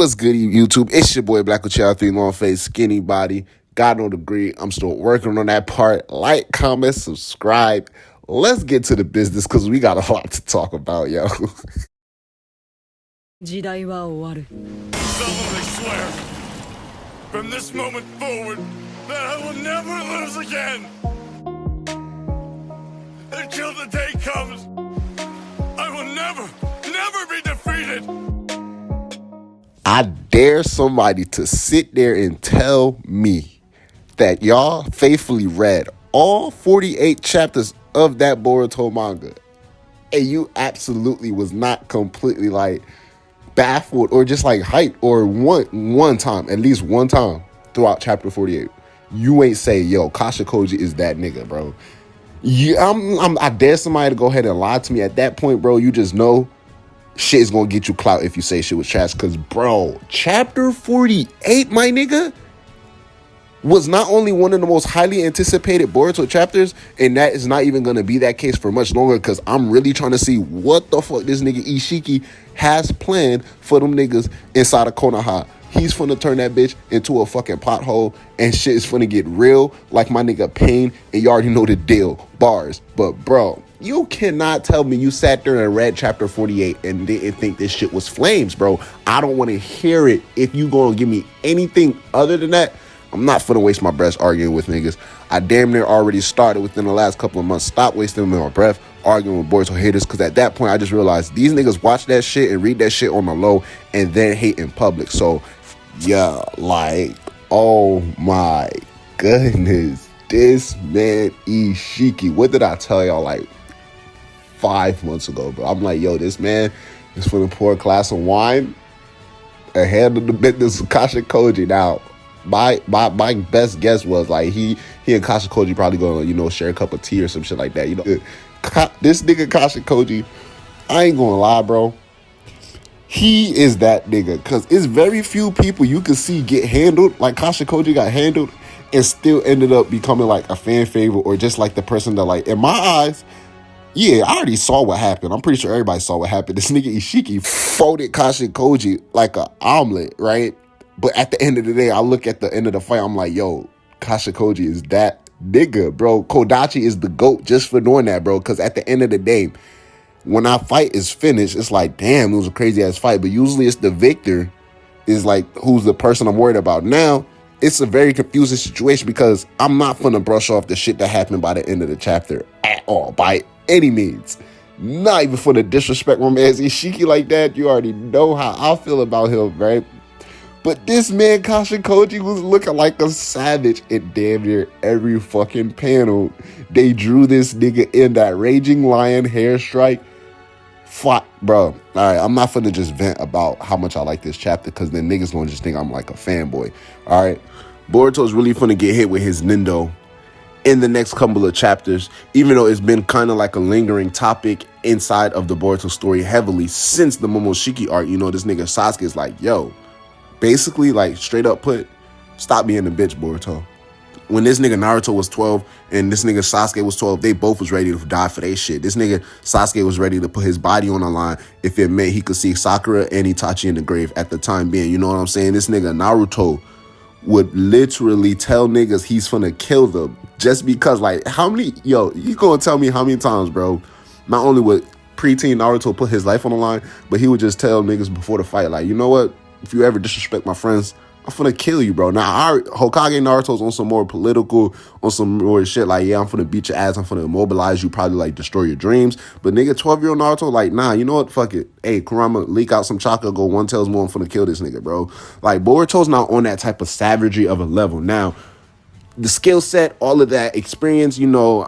What's good, YouTube? It's your boy Black with y'all, 3 long face, skinny body. God no degree. I'm still working on that part. Like, comment, subscribe. Let's get to the business because we got a lot to talk about, yo. Solemnly swear, from this moment forward, that I will never lose again. Until the day comes, I will never be defeated. I dare somebody to sit there and tell me that y'all faithfully read all 48 chapters of that Boruto manga and you absolutely was not completely like baffled or just like hyped or one time, at least one time throughout chapter 48. You ain't say, yo, Kasha Koji is that nigga, bro. I dare somebody to go ahead and lie to me at that point, bro. You just know shit is gonna get you clout if you say shit was trash. Cause bro, chapter 48, my nigga, was not only one of the most highly anticipated Boruto chapters, and that is not even gonna be that case for much longer. Cause I'm really trying to see what the fuck this nigga Ishiki has planned for them niggas inside of Konoha. He's finna turn that bitch into a fucking pothole, and shit is finna get real like my nigga Pain, and you already know the deal. Bars. But bro, you cannot tell me you sat there and read chapter 48 and didn't think this shit was flames, bro. I don't want to hear it. If you gonna give me anything other than that, I'm not finna waste my breath arguing with niggas. I damn near already started within the last couple of months. Stop wasting my breath arguing with Boruto haters, because at that point I just realized these niggas watch that shit and read that shit on the low and then hate in public. So yeah, like, oh my goodness, this man Ishiki, what did I tell y'all like 5 months ago, bro? I'm like, yo, this man is finna pour a glass of wine ahead of the business of Kashin Koji. Now, my best guess was like he and Kashin Koji probably gonna, you know, share a cup of tea or some shit like that. You know, this nigga Kashin Koji, I ain't gonna lie, bro. He is that nigga, because it's very few people you can see get handled like Kashin Koji got handled and still ended up becoming like a fan favorite or just like the person that, like, in my eyes, yeah, I already saw what happened. I'm pretty sure everybody saw what happened. This nigga Ishiki folded Kashin Koji like an omelet, right? But at the end of the day, I look at the end of the fight, I'm like, yo, Kashin Koji is that nigga, bro. Kodachi is the GOAT just for doing that, bro. Because at the end of the day, when our fight is finished, it's like, damn, it was a crazy ass fight. But usually it's the victor is like, who's the person I'm worried about. Now, it's a very confusing situation because I'm not finna brush off the shit that happened by the end of the chapter at all, by any means. Not even for the disrespect my man Ishiki like that. You already know how I feel about him, right? But this man, Kashin Koji, was looking like a savage in damn near every fucking panel. They drew this nigga in that Raging Lion hair strike. Fuck, bro. All right, I'm not finna just vent about how much I like this chapter, because then niggas gonna just think I'm like a fanboy. All right, Boruto's really finna get hit with his Nindo in the next couple of chapters, even though it's been kind of like a lingering topic inside of the Boruto story heavily since the Momoshiki arc. You know, this nigga Sasuke is like, yo, basically, like, straight up put, stop being a bitch, Boruto. When this nigga Naruto was 12 and this nigga Sasuke was 12, they both was ready to die for their shit. This nigga Sasuke was ready to put his body on the line if it meant he could see Sakura and Itachi in the grave at the time being. You know what I'm saying? This nigga Naruto would literally tell niggas he's finna kill them just because, like, how many, yo, you gonna tell me how many times, bro, not only would preteen Naruto put his life on the line, but he would just tell niggas before the fight, like, you know what? If you ever disrespect my friends, I'm finna kill you, bro. Now, Hokage Naruto's on some more political, on some more shit. Like, yeah, I'm finna beat your ass. I'm finna immobilize you, probably, like, destroy your dreams. But nigga, 12-year-old Naruto, like, nah, you know what? Fuck it. Hey, Kurama, leak out some chakra, go one tails more, I'm finna kill this nigga, bro. Like, Boruto's not on that type of savagery of a level. Now, the skill set, all of that experience, you know,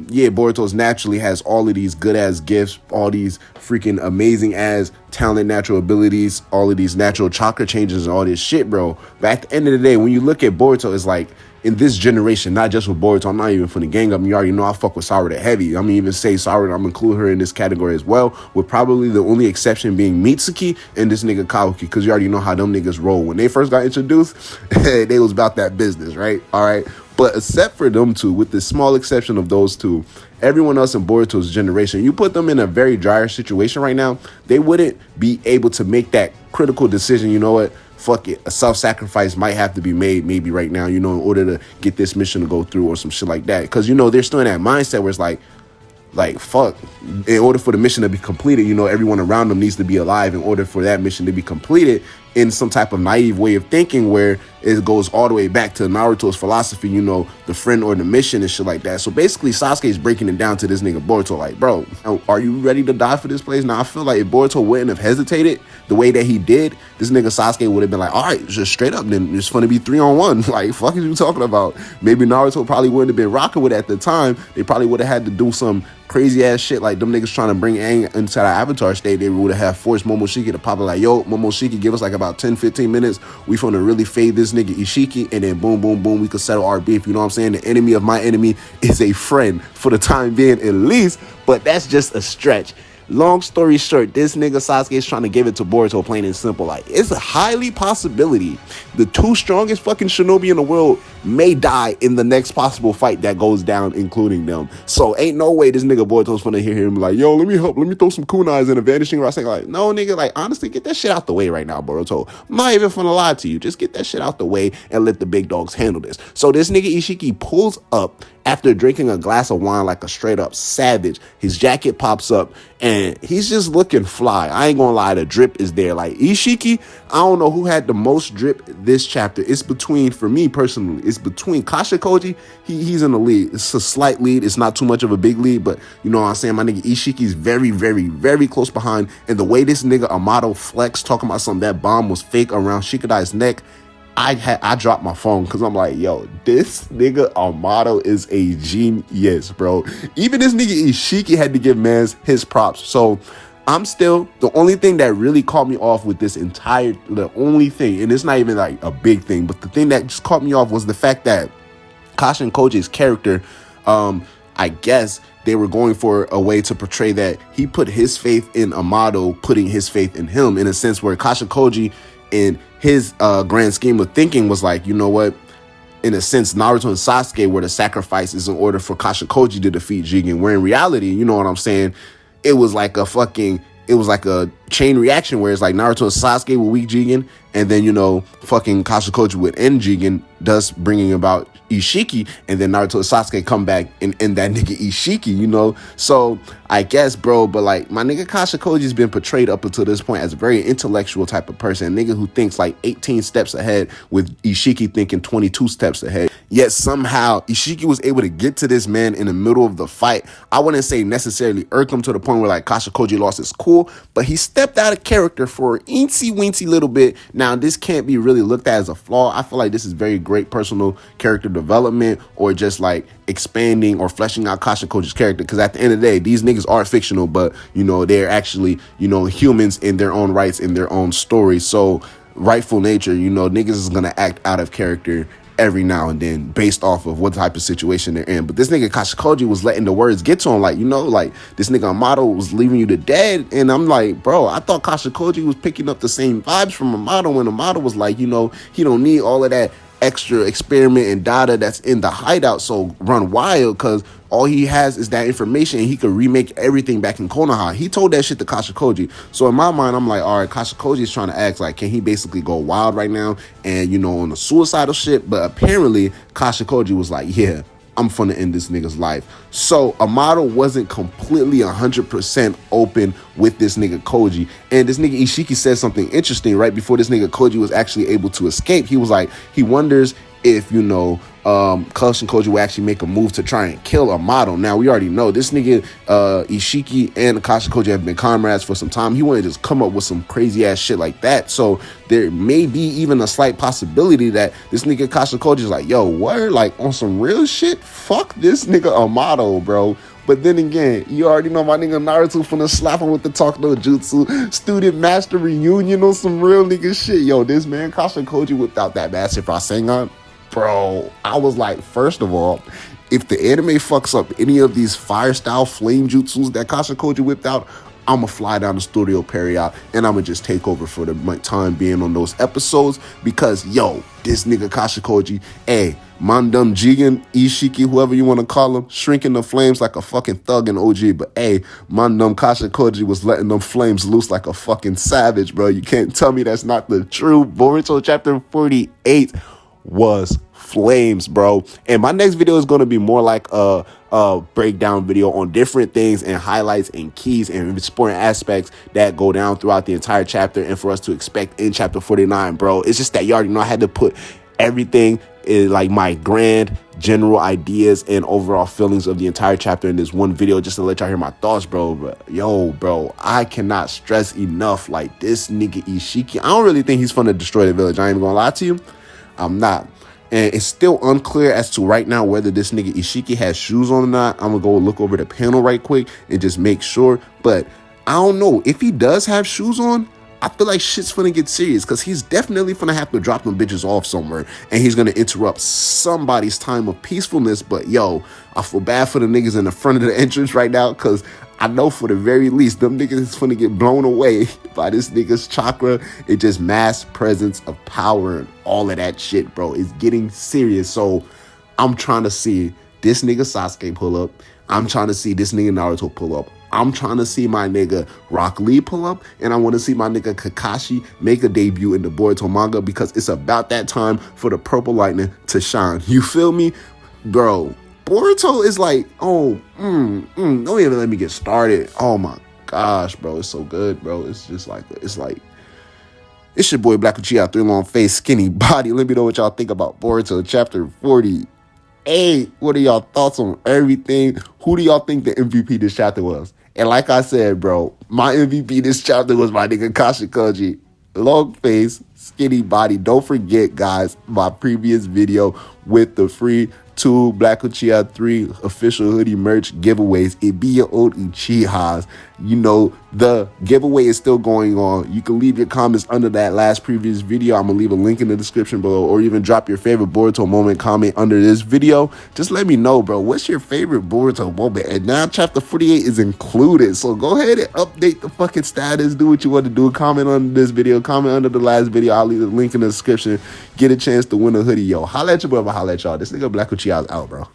yeah, Boruto's naturally has all of these good ass gifts, all these freaking amazing ass talent, natural abilities, all of these natural chakra changes and all this shit, bro. But at the end of the day, when you look at Boruto, it's like, in this generation, not just with Boruto, I'm not even finna gang up. You already know I fuck with Sakura heavy. I'm gonna even say Sakura, I'm gonna include her in this category as well, with probably the only exception being Mitsuki and this nigga Kaoki, because you already know how them niggas roll. When they first got introduced, they was about that business, right? All right. But except for them two, with the small exception of those two, everyone else in Boruto's generation, you put them in a very dire situation right now, they wouldn't be able to make that critical decision. You know what? fuck it, a self-sacrifice might have to be made maybe right now, you know, in order to get this mission to go through or some shit like that. Because, you know, they're still in that mindset where it's like, fuck, in order for the mission to be completed, you know, everyone around them needs to be alive in order for that mission to be completed, in some type of naive way of thinking where it goes all the way back to Naruto's philosophy, you know, the friend or the mission and shit like that. So basically, Sasuke is breaking it down to this nigga Boruto, like, bro, are you ready to die for this place? Now, I feel like if Boruto wouldn't have hesitated the way that he did, this nigga Sasuke would have been like, all right, just straight up, then it's gonna be 3-on-1. Like, fuck is you talking about? Maybe Naruto probably wouldn't have been rocking with it at the time. They probably would have had to do some crazy ass shit like them niggas trying to bring Aang into the Avatar state. They would have forced Momoshiki to pop it like, yo, Momoshiki, give us like about 10-15 minutes. We finna really fade this nigga Ishiki, and then boom, boom, boom, we could settle our beef. You know what I'm saying? The enemy of my enemy is a friend for the time being, at least. But that's just a stretch. Long story short, this nigga Sasuke is trying to give it to Boruto, plain and simple. Like, it's a highly possibility the two strongest fucking shinobi in the world may die in the next possible fight that goes down, including them. So ain't no way this nigga Boruto's gonna hear him like, yo, let me help, let me throw some kunais in a vanishing Rasengan. Like, no, nigga, like, honestly, get that shit out the way right now, Boruto. I'm not even finna lie to you. Just get that shit out the way and let the big dogs handle this. So this nigga Ishiki pulls up after drinking a glass of wine like a straight up savage. His jacket pops up and he's just looking fly. I ain't gonna lie, the drip is there. Like, Ishiki, I don't know who had the most drip this chapter. It's between, for me personally, it's between Kashin Koji. He's in the lead. It's a slight lead. It's not too much of a big lead, but you know what I'm saying? My nigga Ishiki's very, very, very close behind. And the way this nigga Amato flexed, talking about something, that bomb was fake around Shikadai's neck, I dropped my phone because I'm like, yo, this nigga Amato is a genius, bro. Even this nigga Ishiki had to give mans his props. So I'm still, the only thing that really caught me off with this the only thing, and it's not even like a big thing, but the thing that just caught me off was the fact that Kashin Koji's character, I guess they were going for a way to portray that he put his faith in Amato, putting his faith in him, in a sense where Kashin Koji, in his grand scheme of thinking, was like, you know what? In a sense, Naruto and Sasuke were the sacrifices in order for Kashin Koji to defeat Jigen. Where in reality, you know what I'm saying? It was like a chain reaction where it's like Naruto and Sasuke would weak Jigen, and then, you know, fucking Kashin Koji would end Jigen, thus bringing about Ishiki, and then Naruto and Sasuke come back and end that nigga Ishiki, you know? So I guess, bro, but like, my nigga Kashin Koji's been portrayed up until this point as a very intellectual type of person, a nigga who thinks like 18 steps ahead, with Ishiki thinking 22 steps ahead. Yet somehow Ishiki was able to get to this man in the middle of the fight. I wouldn't say necessarily irk him to the point where like Kashin Koji lost his cool, but he stepped out of character for an eensy-weensy little bit. Now, this can't be really looked at as a flaw. I feel like this is very great personal character development, or just like expanding or fleshing out Kashin Koji's character, because at the end of the day, these niggas are fictional, but you know, they're actually, you know, humans in their own rights, in their own story. So rightful nature, you know, niggas is gonna act out of character every now and then based off of what type of situation they're in. But this nigga Kashin Koji was letting the words get to him, like, you know, like this nigga Amato was leaving you to dead, and I'm like, bro, I thought Kashin Koji was picking up the same vibes from Amato, when Amato was like, you know, he don't need all of that extra experiment and data that's in the hideout, so run wild, because all he has is that information and he could remake everything back in Konoha. He told that shit to Kashin Koji. So in my mind, I'm like, all right, Kashin Koji is trying to act like, can he basically go wild right now and, you know, on the suicidal shit? But apparently Kashin Koji was like, yeah, I'm finna end this nigga's life. So Amato wasn't completely 100% open with this nigga Koji. And this nigga Ishiki said something interesting right before this nigga Koji was actually able to escape. He was like, he wonders if, you know, Kashin Koji will actually make a move to try and kill Amato. Now, we already know this nigga Ishiki and Kashin Koji have been comrades for some time. He wanted to just come up with some crazy ass shit like that. So there may be even a slight possibility that this nigga Kashin Koji is like, yo, what? Like, on some real shit? Fuck this nigga Amato, bro. But then again, you already know my nigga Naruto finna slap him with the talk no jutsu student master reunion on some real nigga shit. Yo, this man Kashin Koji whipped out that massive Rasengan. Bro, I was like, first of all, if the anime fucks up any of these fire style flame jutsus that Kashin Koji whipped out, I'ma fly down to Studio Period and I'ma just take over for the time being on those episodes because, yo, this nigga Kashin Koji, hey, Mandam Jigen, Ishiki, whoever you want to call him, shrinking the flames like a fucking thug in OG. But hey, Mandam Kashin Koji was letting them flames loose like a fucking savage, bro. You can't tell me that's not the truth. Boruto chapter 48 was flames, bro. And my next video is going to be more like a breakdown video on different things and highlights and keys and important aspects that go down throughout the entire chapter and for us to expect in chapter 49, bro. It's just that you already know I had to put everything in like my grand general ideas and overall feelings of the entire chapter in this one video just to let y'all hear my thoughts, bro. But yo, bro, I cannot stress enough, like, this nigga Ishiki, I don't really think he's finna destroy the village. I ain't even gonna lie to you, I'm not. And it's still unclear as to right now whether this nigga Ishiki has shoes on or not. I'm gonna go look over the panel right quick and just make sure. But I don't know. If he does have shoes on, I feel like shit's finna get serious because he's definitely finna have to drop them bitches off somewhere and he's gonna interrupt somebody's time of peacefulness. But yo, I feel bad for the niggas in the front of the entrance right now because I know for the very least them niggas is finna get blown away by this nigga's chakra. It just mass presence of power and all of that shit, bro. It's getting serious. So I'm trying to see this nigga Sasuke pull up. I'm trying to see this nigga Naruto pull up. I'm trying to see my nigga Rock Lee pull up, and I want to see my nigga Kakashi make a debut in the Boruto manga because it's about that time for the Purple Lightning to shine. You feel me? Bro, Boruto is like, don't even let me get started. Oh my gosh, bro, it's so good, bro. It's just like, it's your boy Black Uchiha, 3 long face, skinny body. Let me know what y'all think about Boruto chapter 48. What are y'all thoughts on everything? Who do y'all think the MVP this chapter was? And like I said, bro, my MVP this chapter was my nigga Kashin Koji. Long face, skinny body. Don't forget, guys, my previous video with the free 2 Black Uchiha 3 official hoodie merch giveaways. It be your old Uchihas. You know, the giveaway is still going on. You can leave your comments under that last previous video. I'm gonna leave a link in the description below, or even drop your favorite Boruto moment comment under this video. Just let me know, bro, what's your favorite Boruto moment? And now chapter 48 is included, so go ahead and update the fucking status. Do what you want to do. Comment on this video, comment under the last video. I'll leave the link in the description. Get a chance to win a hoodie. Yo, holla at your brother, holla at y'all. This nigga Black Uchiha's out, bro.